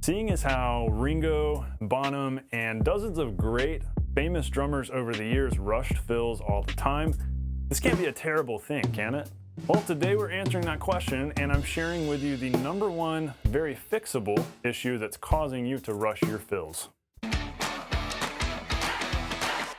Seeing as how Ringo, Bonham, and dozens of great, famous drummers over the years rushed fills all the time, this can't be a terrible thing, can it? Well, today we're answering that question, and I'm sharing with you the number one very fixable issue that's causing you to rush your fills.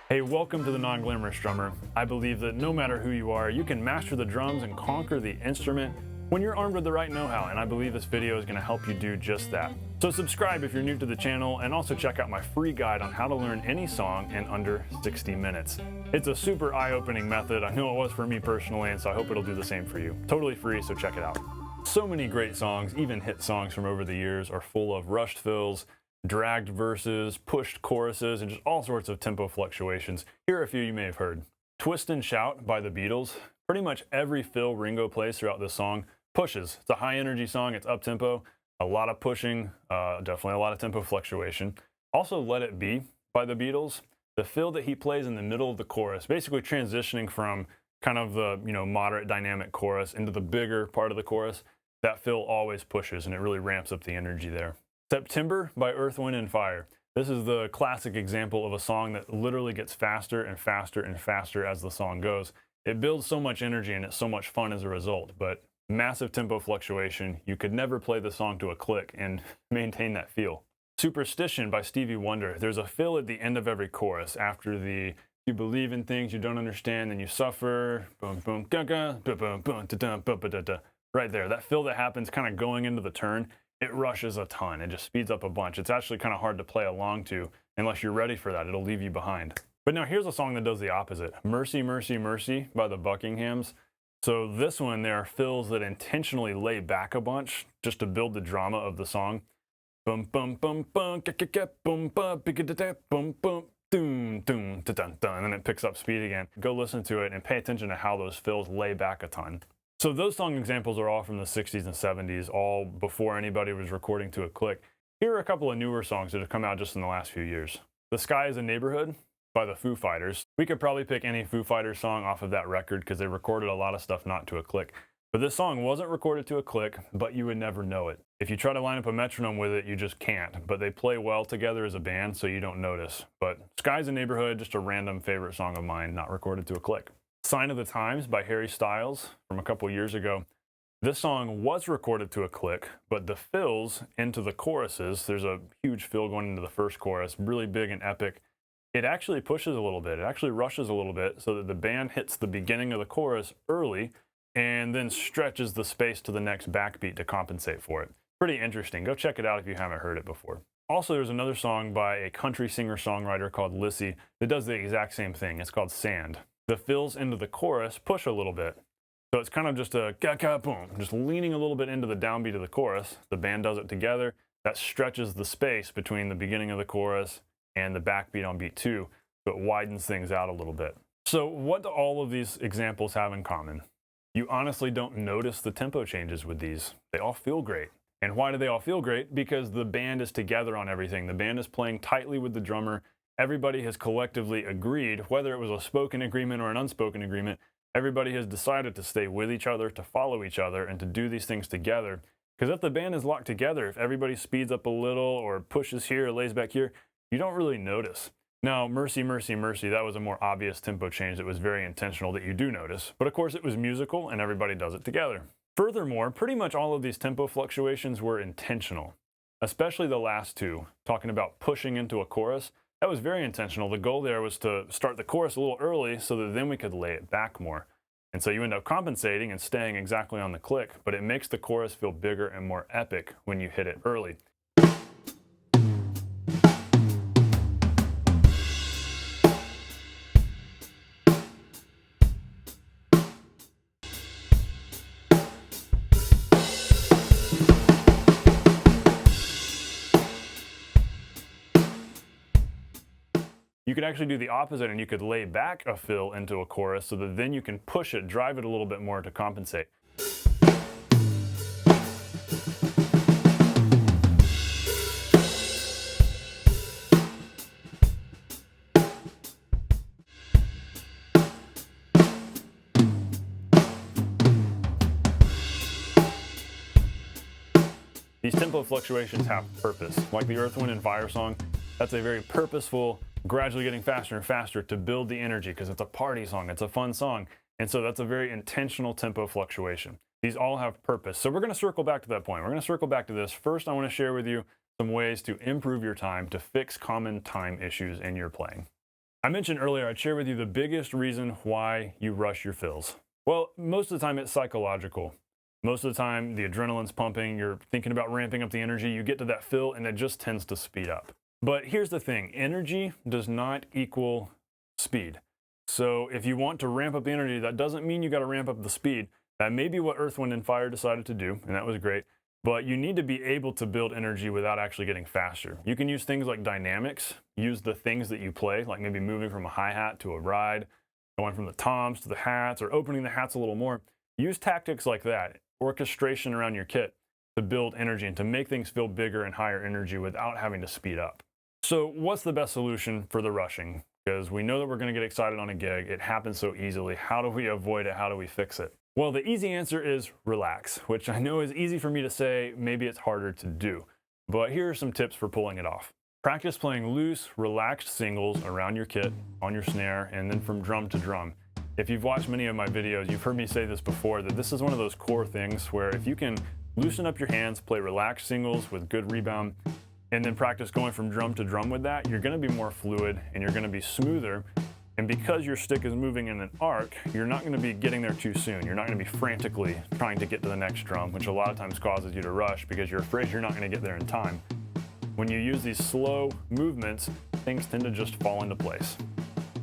Hey, welcome to the Non-Glamorous Drummer. I believe that no matter who you are, you can master the drums and conquer the instrument when you're armed with the right know-how, and I believe this video is going to help you do just that. So subscribe if you're new to the channel, and also check out my free guide on how to learn any song in under 60 minutes. It's a super eye-opening method. I know it was for me personally, and so I hope it'll do the same for you. Totally free, so check it out. So many great songs, even hit songs from over the years, are full of rushed fills, dragged verses, pushed choruses, and just all sorts of tempo fluctuations. Here are a few you may have heard. Twist and Shout by the Beatles. Pretty much every fill Ringo plays throughout this song pushes. It's a high energy song, it's up tempo, a lot of pushing, definitely a lot of tempo fluctuation. Also Let It Be by the Beatles. The fill that he plays in the middle of the chorus, basically transitioning from kind of the moderate dynamic chorus into the bigger part of the chorus, that fill always pushes and it really ramps up the energy there. September by Earth, Wind and Fire. This is the classic example of a song that literally gets faster and faster and faster as the song goes. It builds so much energy and it's so much fun as a result, but massive tempo fluctuation. You could never play the song to a click and maintain that feel. Superstition by Stevie Wonder. There's a fill at the end of every chorus after the "you believe in things you don't understand and you suffer," boom boom gaga, boom boom boom da da da da da. Right there, that fill that happens kind of going into the turn, it rushes a ton. It just speeds up a bunch. It's actually kind of hard to play along to unless you're ready for that. It'll leave you behind. But now here's a song that does the opposite. Mercy, Mercy, Mercy by the Buckinghams. So this one, there are fills that intentionally lay back a bunch just to build the drama of the song. Bum bum bum bum boom bum boom boom doom doom dun dun, and then it picks up speed again. Go listen to it and pay attention to how those fills lay back a ton. So those song examples are all from the 60s and 70s, all before anybody was recording to a click. Here are a couple of newer songs that have come out just in the last few years. The Sky is a Neighborhood by the Foo Fighters. We could probably pick any Foo Fighters song off of that record because they recorded a lot of stuff not to a click. But this song wasn't recorded to a click, but you would never know it. If you try to line up a metronome with it, you just can't. But they play well together as a band, so you don't notice. But Sky's a Neighborhood, just a random favorite song of mine, not recorded to a click. Sign of the Times by Harry Styles from a couple years ago. This song was recorded to a click, but the fills into the choruses, there's a huge fill going into the first chorus, really big and epic. It actually pushes a little bit. It actually rushes a little bit so that the band hits the beginning of the chorus early and then stretches the space to the next backbeat to compensate for it. Pretty interesting. Go check it out if you haven't heard it before. Also, there's another song by a country singer-songwriter called Lissy that does the exact same thing. It's called Sand. The fills into the chorus push a little bit. So it's kind of just a ga-ga-boom, just leaning a little bit into the downbeat of the chorus. The band does it together. That stretches the space between the beginning of the chorus and the backbeat on beat 2, so it widens things out a little bit. So what do all of these examples have in common? You honestly don't notice the tempo changes with these. They all feel great. And why do they all feel great? Because the band is together on everything. The band is playing tightly with the drummer. Everybody has collectively agreed, whether it was a spoken agreement or an unspoken agreement, everybody has decided to stay with each other, to follow each other, and to do these things together. Because if the band is locked together, if everybody speeds up a little or pushes here or lays back here, you don't really notice. Now, Mercy, Mercy, Mercy, that was a more obvious tempo change that was very intentional that you do notice. But of course it was musical and everybody does it together. Furthermore, pretty much all of these tempo fluctuations were intentional, especially the last two, talking about pushing into a chorus. That was very intentional. The goal there was to start the chorus a little early so that then we could lay it back more. And so you end up compensating and staying exactly on the click, but it makes the chorus feel bigger and more epic when you hit it early. You could actually do the opposite and you could lay back a fill into a chorus so that then you can push it, drive it a little bit more to compensate. These tempo fluctuations have purpose. Like the Earth, Wind, and Fire song, that's a very purposeful, gradually getting faster and faster to build the energy because it's a party song, it's a fun song. And so that's a very intentional tempo fluctuation. These all have purpose. So we're going to circle back to that point. We're going to circle back to this. First, I want to share with you some ways to improve your time to fix common time issues in your playing. I mentioned earlier, I'd share with you the biggest reason why you rush your fills. Well, most of the time it's psychological. Most of the time the adrenaline's pumping, you're thinking about ramping up the energy, you get to that fill and it just tends to speed up. But here's the thing, energy does not equal speed. So if you want to ramp up the energy, that doesn't mean you got to ramp up the speed. That may be what Earth, Wind, and Fire decided to do, and that was great. But you need to be able to build energy without actually getting faster. You can use things like dynamics, use the things that you play, like maybe moving from a hi-hat to a ride, going from the toms to the hats, or opening the hats a little more. Use tactics like that, orchestration around your kit, to build energy and to make things feel bigger and higher energy without having to speed up. So what's the best solution for the rushing? Because we know that we're going to get excited on a gig. It happens so easily. How do we avoid it? How do we fix it? Well, the easy answer is relax, which I know is easy for me to say. Maybe it's harder to do. But here are some tips for pulling it off. Practice playing loose, relaxed singles around your kit, on your snare, and then from drum to drum. If you've watched many of my videos, you've heard me say this before, that this is one of those core things where if you can loosen up your hands, play relaxed singles with good rebound, and then practice going from drum to drum with that, you're going to be more fluid and you're going to be smoother. And because your stick is moving in an arc, you're not going to be getting there too soon. You're not going to be frantically trying to get to the next drum, which a lot of times causes you to rush because you're afraid you're not going to get there in time. When you use these slow movements, things tend to just fall into place.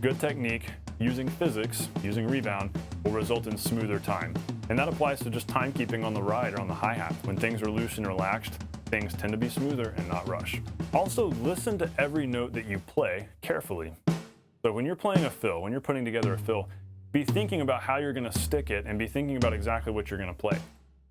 Good technique, using physics, using rebound, will result in smoother time. And that applies to just timekeeping on the ride or on the hi-hat. When things are loose and relaxed, things tend to be smoother and not rush. Also, listen to every note that you play carefully. So when you're playing a fill, when you're putting together a fill, be thinking about how you're going to stick it and be thinking about exactly what you're going to play.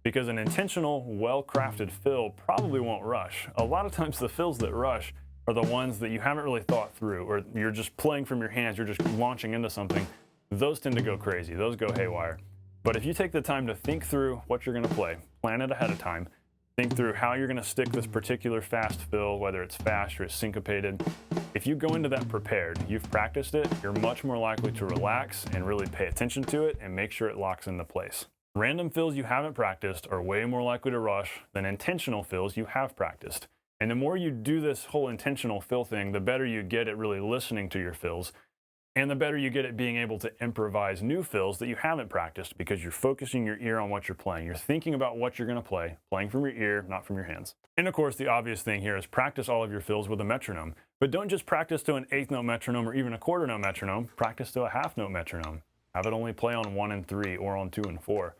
Because an intentional, well-crafted fill probably won't rush. A lot of times the fills that rush are the ones that you haven't really thought through, or you're just playing from your hands, you're just launching into something. Those tend to go crazy, those go haywire. But if you take the time to think through what you're going to play, plan it ahead of time, think through how you're going to stick this particular fast fill, whether it's fast or it's syncopated. If you go into that prepared, you've practiced it, you're much more likely to relax and really pay attention to it and make sure it locks into place. Random fills you haven't practiced are way more likely to rush than intentional fills you have practiced. And the more you do this whole intentional fill thing, the better you get at really listening to your fills, and the better you get at being able to improvise new fills that you haven't practiced because you're focusing your ear on what you're playing. You're thinking about what you're going to play, playing from your ear, not from your hands. And of course, the obvious thing here is practice all of your fills with a metronome. But don't just practice to an eighth note metronome or even a quarter note metronome. Practice to a half note metronome. Have it only play on 1 and 3 or on 2 and 4.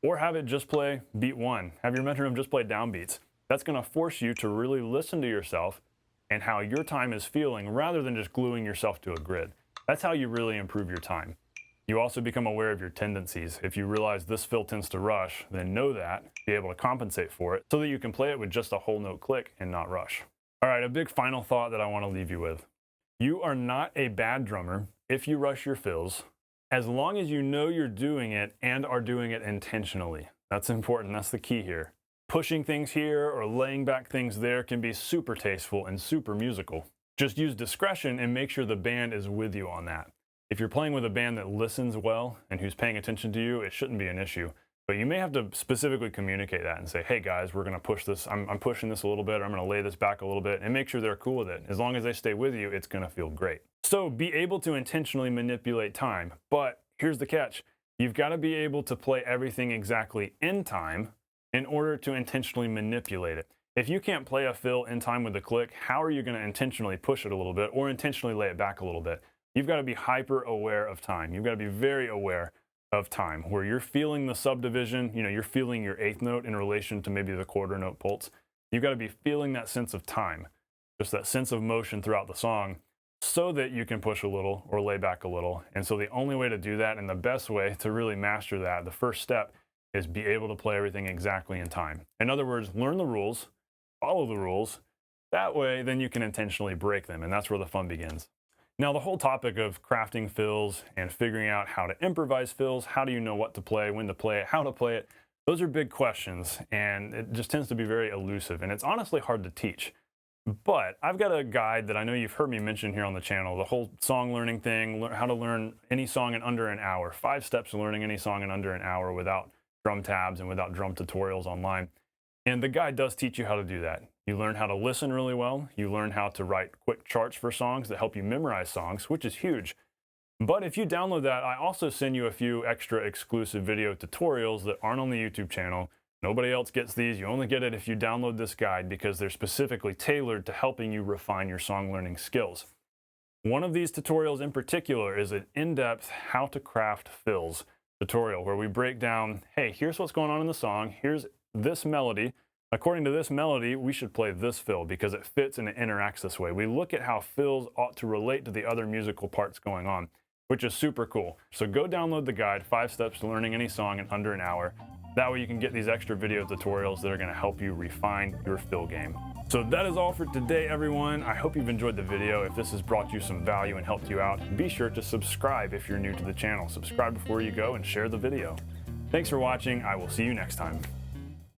Or have it just play beat 1. Have your metronome just play downbeats. That's going to force you to really listen to yourself and how your time is feeling rather than just gluing yourself to a grid. That's how you really improve your time. You also become aware of your tendencies. If you realize this fill tends to rush, then know that, be able to compensate for it so that you can play it with just a whole note click and not rush. All right, a big final thought that I want to leave you with. You are not a bad drummer if you rush your fills, as long as you know you're doing it and are doing it intentionally. That's important, that's the key here. Pushing things here or laying back things there can be super tasteful and super musical. Just use discretion and make sure the band is with you on that. If you're playing with a band that listens well and who's paying attention to you, it shouldn't be an issue. But you may have to specifically communicate that and say, hey guys, we're gonna push this, I'm pushing this a little bit, or I'm gonna lay this back a little bit, and make sure they're cool with it. As long as they stay with you, it's gonna feel great. So be able to intentionally manipulate time, but here's the catch. You've gotta be able to play everything exactly in time in order to intentionally manipulate it. If you can't play a fill in time with the click, how are you going to intentionally push it a little bit or intentionally lay it back a little bit? You've got to be hyper aware of time. You've got to be very aware of time, where you're feeling the subdivision, you're feeling your eighth note in relation to maybe the quarter note pulse. You've got to be feeling that sense of time, just that sense of motion throughout the song, so that you can push a little or lay back a little. And so the only way to do that, and the best way to really master that, the first step, is be able to play everything exactly in time. In other words, learn the rules, follow the rules. That way, then you can intentionally break them, and that's where the fun begins. Now, the whole topic of crafting fills and figuring out how to improvise fills, how do you know what to play, when to play it, how to play it, Those are big questions, and it just tends to be very elusive, and it's honestly hard to teach. But I've got a guide that I know you've heard me mention here on the channel, the whole song learning thing, how to learn any song in under an hour, 5 steps to learning any song in under an hour without drum tabs and without drum tutorials online. And the guide does teach you how to do that. You learn how to listen really well. You learn how to write quick charts for songs that help you memorize songs, which is huge. But if you download that, I also send you a few extra exclusive video tutorials that aren't on the YouTube channel. Nobody else gets these. You only get it if you download this guide because they're specifically tailored to helping you refine your song learning skills. One of these tutorials in particular is an in-depth how to craft fills tutorial where we break down, hey, here's what's going on in the song. Here's this melody. According to this melody, we should play this fill because it fits and it interacts this way. We look at how fills ought to relate to the other musical parts going on, which is super cool. So go download the guide, 5 Steps to Learning Any Song in Under an Hour. That way you can get these extra video tutorials that are gonna help you refine your fill game. So that is all for today, everyone. I hope you've enjoyed the video. If this has brought you some value and helped you out, be sure to subscribe if you're new to the channel. Subscribe before you go and share the video. Thanks for watching. I will see you next time.